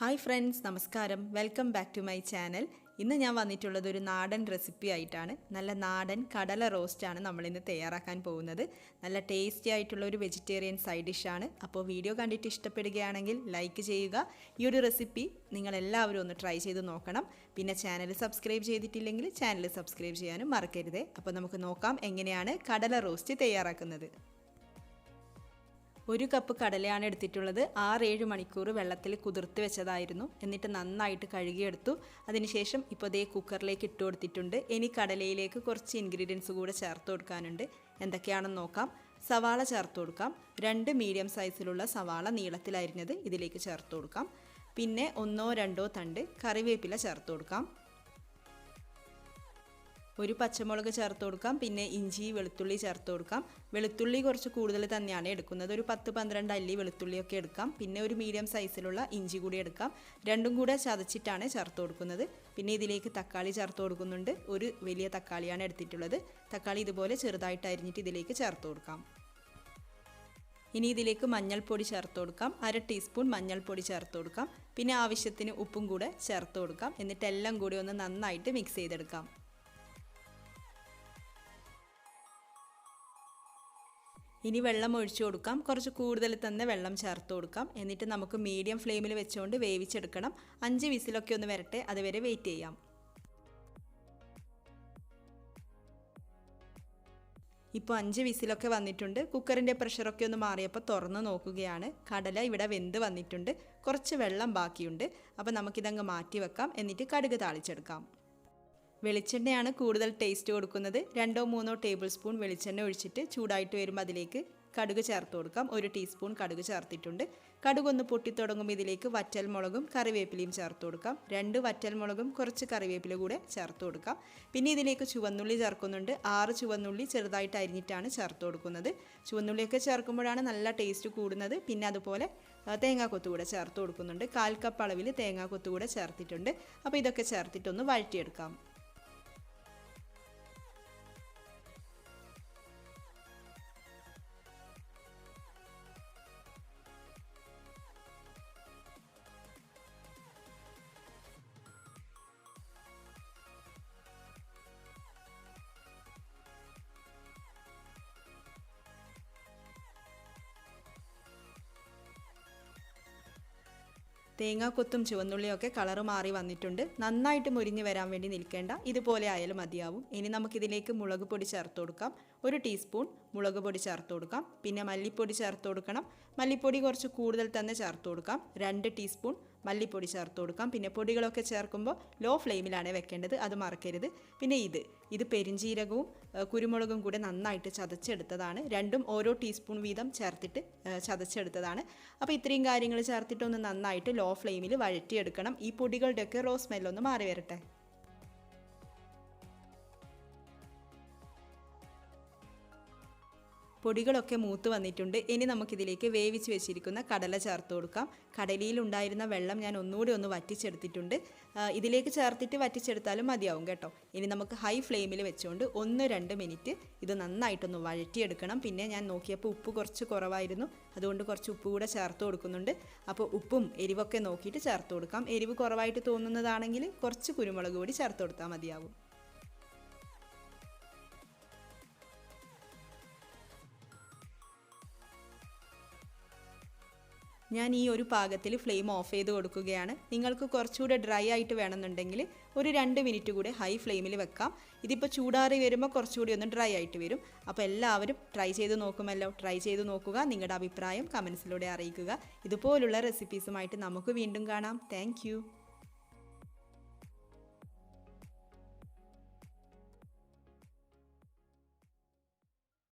Hi friends, നമസ്കാരം. Welcome back to my channel. ഇന്ന് ഞാൻ വന്നിട്ടുള്ളത് ഒരു നാടൻ റെസിപ്പി ആയിട്ടാണ്. നല്ല നാടൻ കടല റോസ്റ്റാണ് നമ്മളിന്ന് തയ്യാറാക്കാൻ പോകുന്നത്. നല്ല ടേസ്റ്റി ആയിട്ടുള്ള ഒരു വെജിറ്റേറിയൻ സൈഡ് ഡിഷാണ്. അപ്പോൾ വീഡിയോ കണ്ടിട്ട് ഇഷ്ടപ്പെടുകയാണെങ്കിൽ ലൈക്ക് ചെയ്യുക. ഈ ഒരു റെസിപ്പി നിങ്ങളെല്ലാവരും ഒന്ന് ട്രൈ ചെയ്ത് നോക്കണം. പിന്നെ ചാനൽ സബ്സ്ക്രൈബ് ചെയ്തിട്ടില്ലെങ്കിൽ ചാനൽ സബ്സ്ക്രൈബ് ചെയ്യാനും മറക്കരുത്. അപ്പോൾ നമുക്ക് നോക്കാം എങ്ങനെയാണ് കടല റോസ്റ്റ് തയ്യാറാക്കുന്നത്. 1 കപ്പ് കടലയാണ് എടുത്തിട്ടുള്ളത്. 6-7 മണിക്കൂർ വെള്ളത്തിൽ കുതിർത്ത് വെച്ചതായിരുന്നു. എന്നിട്ട് നന്നായിട്ട് കഴുകിയെടുത്തു. അതിനുശേഷം ഇപ്പോൾ ദേ കുക്കറിലേക്ക് ഇട്ട് കൊടുത്തിട്ടുണ്ട്. ഇനി കടലയിലേക്ക് കുറച്ച് ഇൻഗ്രീഡിയൻസ് കൂടെ ചേർത്ത് കൊടുക്കാനുണ്ട്. എന്തൊക്കെയാണെന്ന് നോക്കാം. സവാള ചേർത്ത് കൊടുക്കാം. 2 മീഡിയം സൈസിലുള്ള സവാള നീളത്തിലരിഞ്ഞത് ഇതിലേക്ക് ചേർത്ത് കൊടുക്കാം. പിന്നെ 1-2 തണ്ട് കറിവേപ്പില ചേർത്ത് കൊടുക്കാം. ഒരു പച്ചമുളക് ചേർത്ത് കൊടുക്കാം. പിന്നെ ഇഞ്ചി വെളുത്തുള്ളി ചേർത്ത് കൊടുക്കാം. വെളുത്തുള്ളി കുറച്ച് കൂടുതൽ തന്നെയാണ് എടുക്കുന്നത്. ഒരു 10-12 അല്ലി വെളുത്തുള്ളിയൊക്കെ എടുക്കാം. പിന്നെ ഒരു മീഡിയം സൈസിലുള്ള ഇഞ്ചി കൂടി എടുക്കാം. രണ്ടും കൂടെ ചതച്ചിട്ടാണ് ചേർത്ത് കൊടുക്കുന്നത്. പിന്നെ ഇതിലേക്ക് തക്കാളി ചേർത്ത് കൊടുക്കുന്നുണ്ട്. ഒരു വലിയ തക്കാളിയാണ് എടുത്തിട്ടുള്ളത്. തക്കാളി ഇതുപോലെ ചെറുതായിട്ട് അരിഞ്ഞിട്ട് ഇതിലേക്ക് ചേർത്ത് കൊടുക്കാം. ഇനി ഇതിലേക്ക് മഞ്ഞൾപ്പൊടി ചേർത്ത് കൊടുക്കാം. 1/2 ടീസ്പൂൺ മഞ്ഞൾപ്പൊടി ചേർത്ത് കൊടുക്കാം. പിന്നെ ആവശ്യത്തിന് ഉപ്പും കൂടെ ചേർത്ത് കൊടുക്കാം. എന്നിട്ട് എല്ലാം കൂടി ഒന്ന് നന്നായിട്ട് മിക്സ് ചെയ്തെടുക്കാം. ഇനി വെള്ളം ഒഴിച്ചു കൊടുക്കാം. കുറച്ച് കൂടുതൽ തന്നെ വെള്ളം ചേർത്ത് കൊടുക്കാം. എന്നിട്ട് നമുക്ക് മീഡിയം ഫ്ലെയിമിൽ വെച്ചുകൊണ്ട് വേവിച്ചെടുക്കണം. 5 വിസിലൊക്കെ ഒന്ന് വരട്ടെ, അതുവരെ വെയിറ്റ് ചെയ്യാം. ഇപ്പോൾ 5 വിസിലൊക്കെ വന്നിട്ടുണ്ട്. കുക്കറിൻ്റെ പ്രഷറൊക്കെ ഒന്ന് മാറിയപ്പോൾ തുറന്ന് നോക്കുകയാണ്. കടല ഇവിടെ വെന്ത് വന്നിട്ടുണ്ട്. കുറച്ച് വെള്ളം ബാക്കിയുണ്ട്. അപ്പോൾ നമുക്കിതങ്ങ് മാറ്റി വെക്കാം. എന്നിട്ട് കടുക് താളിച്ചെടുക്കാം. വെളിച്ചെണ്ണയാണ് കൂടുതൽ ടേസ്റ്റ് കൊടുക്കുന്നത്. 2-3 ടേബിൾ സ്പൂൺ വെളിച്ചെണ്ണ ഒഴിച്ചിട്ട് ചൂടായിട്ട് വരുമ്പോൾ അതിലേക്ക് കടുക് ചേർത്ത് കൊടുക്കാം. 1 ടീസ്പൂൺ കടുക് ചേർത്തിട്ടുണ്ട്. കടുകൊന്ന് പൊട്ടിത്തുടങ്ങുമ്പോൾ ഇതിലേക്ക് വറ്റൽമുളകും കറിവേപ്പിലയും ചേർത്ത് കൊടുക്കാം. 2 വറ്റൽമുളകും കുറച്ച് കറിവേപ്പില കൂടെ ചേർത്ത് കൊടുക്കാം. പിന്നെ ഇതിലേക്ക് ചുവന്നുള്ളി ചേർക്കുന്നുണ്ട്. 6 ചുവന്നുള്ളി ചെറുതായിട്ട് അരിഞ്ഞിട്ടാണ് ചേർത്ത് കൊടുക്കുന്നത്. ചുവന്നുള്ളിയൊക്കെ ചേർക്കുമ്പോഴാണ് നല്ല ടേസ്റ്റ് കൂടുന്നത്. പിന്നെ അതുപോലെ തേങ്ങാക്കൊത്ത് കൂടെ ചേർത്ത് കൊടുക്കുന്നുണ്ട്. 1/4 കപ്പ് അളവിൽ തേങ്ങാക്കൊത്ത് കൂടെ ചേർത്തിട്ടുണ്ട്. അപ്പോൾ ഇതൊക്കെ ചേർത്തിട്ടൊന്ന് വഴറ്റിയെടുക്കാം. തേങ്ങാക്കൊത്തും ചുവന്നുള്ളിയൊക്കെ കളറ് മാറി വന്നിട്ടുണ്ട്. നന്നായിട്ട് മുരിഞ്ഞ് വരാൻ വേണ്ടി നിൽക്കേണ്ട, ഇതുപോലെ ആയാലും മതിയാവും. ഇനി നമുക്കിതിലേക്ക് മുളക് പൊടി ചേർത്ത് കൊടുക്കാം. 1 ടീസ്പൂൺ മുളക് പൊടി ചേർത്ത് കൊടുക്കാം. പിന്നെ മല്ലിപ്പൊടി ചേർത്ത് കൊടുക്കണം. മല്ലിപ്പൊടി കുറച്ച് കൂടുതൽ തന്നെ ചേർത്ത് കൊടുക്കാം. 2 ടീസ്പൂൺ മല്ലിപ്പൊടി ചേർത്ത് കൊടുക്കാം. പിന്നെ പൊടികളൊക്കെ ചേർക്കുമ്പോൾ ലോ ഫ്ലെയിമിലാണ് വെക്കേണ്ടത്, അത് മറക്കരുത്. പിന്നെ ഇത് പെരിഞ്ജീരകവും കുരുമുളകും കൂടെ നന്നായിട്ട് ചതച്ചെടുത്തതാണ്. രണ്ടും ഓരോ ടീസ്പൂൺ വീതം ചേർത്തിട്ട് ചതച്ചെടുത്തതാണ്. അപ്പോൾ ഇത്രയും കാര്യങ്ങൾ ചേർത്തിട്ടൊന്ന് നന്നായിട്ട് ലോ ഫ്ലെയിമിൽ വഴറ്റിയെടുക്കണം. ഈ പൊടികളുടെയൊക്കെ റോ സ്മെല്ലൊന്ന് മാറി വരട്ടെ. പൊടികളൊക്കെ മൂത്ത് വന്നിട്ടുണ്ട്. ഇനി നമുക്കിതിലേക്ക് വേവിച്ച് വെച്ചിരിക്കുന്ന കടല ചേർത്ത് കൊടുക്കാം. കടലയിൽ ഉണ്ടായിരുന്ന വെള്ളം ഞാൻ ഒന്നുകൂടി ഒന്ന് വറ്റിച്ചെടുത്തിട്ടുണ്ട്. ഇതിലേക്ക് ചേർത്തിട്ട് വറ്റിച്ചെടുത്താലും മതിയാവും കേട്ടോ. ഇനി നമുക്ക് ഹൈ ഫ്ലെയിമിൽ വെച്ചുകൊണ്ട് 1-2 മിനിറ്റ് ഇത് നന്നായിട്ടൊന്ന് വഴറ്റിയെടുക്കണം. പിന്നെ ഞാൻ നോക്കിയപ്പോൾ ഉപ്പ് കുറച്ച് കുറവായിരുന്നു. അതുകൊണ്ട് കുറച്ച് ഉപ്പ് കൂടെ ചേർത്ത് കൊടുക്കുന്നുണ്ട്. അപ്പോൾ ഉപ്പും എരിവൊക്കെ നോക്കിയിട്ട് ചേർത്ത് കൊടുക്കാം. എരിവ് കുറവായിട്ട് തോന്നുന്നതാണെങ്കിൽ കുറച്ച് കുരുമുളക് പൊടി ചേർത്ത് കൊടുത്താൽ മതിയാവും. ഞാൻ ഈ ഒരു പാകത്തിൽ ഫ്ലെയിം ഓഫ് ചെയ്ത് കൊടുക്കുകയാണ്. നിങ്ങൾക്ക് കുറച്ചുകൂടെ ഡ്രൈ ആയിട്ട് വേണമെന്നുണ്ടെങ്കിൽ ഒരു 2 മിനിറ്റ് കൂടെ ഹൈ ഫ്ലെയിമിൽ വെക്കാം. ഇതിപ്പോൾ ചൂടാറി വരുമ്പോൾ കുറച്ചുകൂടി ഒന്ന് ഡ്രൈ ആയിട്ട് വരും. അപ്പോൾ എല്ലാവരും ട്രൈ ചെയ്ത് നോക്കുമല്ലോ. ട്രൈ ചെയ്ത് നോക്കുക. നിങ്ങളുടെ അഭിപ്രായം കമൻസിലൂടെ അറിയിക്കുക. ഇതുപോലുള്ള റെസിപ്പീസുമായിട്ട് നമുക്ക് വീണ്ടും കാണാം. താങ്ക്